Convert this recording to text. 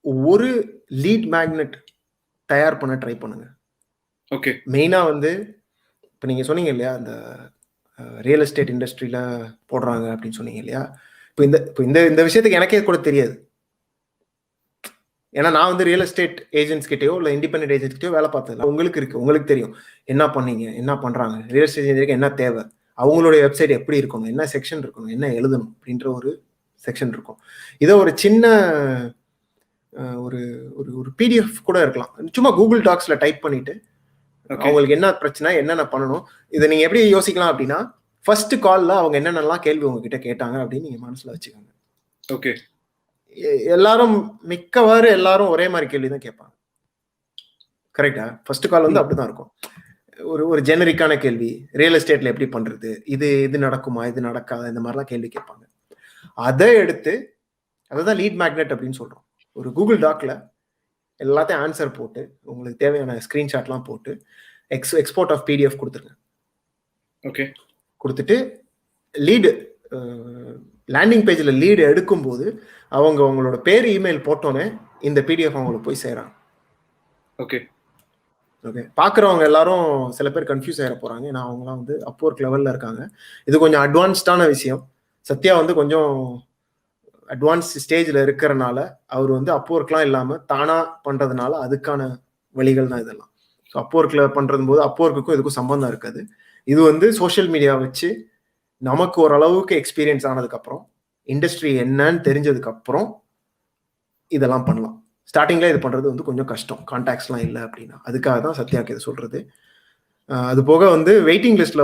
ஒரு lead magnet தயார் பண்ண ட்ரை பண்ணுங்க. ஓகே. மெயினா வந்து இப்போ நீங்க சொன்னீங்க இல்லையா, அந்த ரியல் எஸ்டேட் இண்டஸ்ட்ரியில போடுறாங்க அப்படின்னு சொன்னீங்க இல்லையா. இப்போ இந்த இந்த விஷயத்துக்கு எனக்கே கூட தெரியாது. ஏன்னா நான் வந்து ரியல் எஸ்டேட் ஏஜென்ட்ஸ் கிட்டயோ இல்லை இண்டிபெண்டன்ட் ஏஜென்ட்ஸ் கிட்டயோ வேலை பார்த்ததில்ல. உங்களுக்கு இருக்கு, உங்களுக்கு தெரியும் என்ன பண்ணீங்க, என்ன பண்றாங்க, ரியல் எஸ்டேட் ஏஜென்ட்க்கு என்ன தேவை, அவங்களுடைய வெப்சைட் எப்படி இருக்கணும், என்ன செக்ஷன் இருக்கணும், என்ன எழுதணும் அப்படின்ற ஒரு செக்ஷன் இருக்கும். இதை ஒரு சின்ன ஒரு ஒரு பிடிஎஃப் கூட இருக்கலாம். சும்மா கூகுள் டாக்ஸ்ல டைப் பண்ணிட்டு அவங்களுக்கு என்ன பிரச்சனை, என்னென்ன பண்ணணும், இதை நீங்க எப்படி யோசிக்கலாம் அப்படின்னா, ஃபர்ஸ்ட் கால்ல அவங்க என்னென்னலாம் கேள்வி உங்ககிட்ட கேட்டாங்க அப்படின்னு நீங்க மனசுல வச்சுக்கோங்க. ஓகே. எல்லாரும் மிக்கவாறு எல்லாரும் ஒரே மாதிரி கேள்வி தான் கேட்பாங்க. கரெக்டா? ஃபர்ஸ்ட் கால் வந்து அப்படிதான் இருக்கும். ஒரு ஜெனரிக்கான கேள்வி, ரியல் எஸ்டேட்ல எப்படி பண்றது, இது நடக்குமா, இது நடக்காத, இந்த மாதிரிலாம் கேள்வி கேட்பாங்க. அதை எடுத்து அதான் லீட் மேக்னெட் அப்படின்னு சொல்றோம். ஒரு கூகுள் டாக்ல எல்லாத்தையும் ஆன்சர் போட்டு உங்களுக்கு தேவையான ஸ்கிரீன்ஷாட்லாம் போட்டு எக்ஸ்போர்ட் ஆஃப் பிடிஎஃப் கொடுத்துருங்க. ஓகே. கொடுத்துட்டு லீடு லேண்டிங் பேஜில் லீடு எடுக்கும்போது அவங்களோட பேர் இமெயில் போட்டோன்னே இந்த பிடிஎஃப் அவங்களுக்கு போய் சேராங்க. ஓகே. ஓகே. பார்க்குறவங்க எல்லாரும் சில பேர் கன்ஃபியூஸ் ஆகிட போகிறாங்க. ஏன்னா அவங்களாம் வந்து அப்வொர்க் லெவலில் இருக்காங்க. இது கொஞ்சம் அட்வான்ஸ்டான விஷயம். சத்யா வந்து கொஞ்சம் அட்வான்ஸ் ஸ்டேஜில் இருக்கிறனால அவர் வந்து அப்வொர்க்லாம் இல்லாமல் தானாக பண்ணுறதுனால அதுக்கான வழிகள் தான் இதெல்லாம். ஸோ அப்வொர்க்கில் பண்ணுறது போது அப்வொர்க்குக்கும் இதுக்கும் சம்பந்தம் இருக்காது. இது வந்து சோஷியல் மீடியா வச்சு நமக்கு ஓரளவுக்கு எக்ஸ்பீரியன்ஸ் ஆனதுக்கப்புறம், இண்டஸ்ட்ரி என்னன்னு தெரிஞ்சதுக்கப்புறம் இதெல்லாம் பண்ணலாம். ஸ்டார்டிங்கில் இது பண்ணுறது வந்து கொஞ்சம் கஷ்டம், கான்டாக்ட்ஸ்லாம் இல்லை அப்படின்னா. அதுக்காக தான் சத்யாவுக்கு இதை சொல்கிறது. அது போக வந்து வெயிட்டிங் லிஸ்ட்டில் வந்து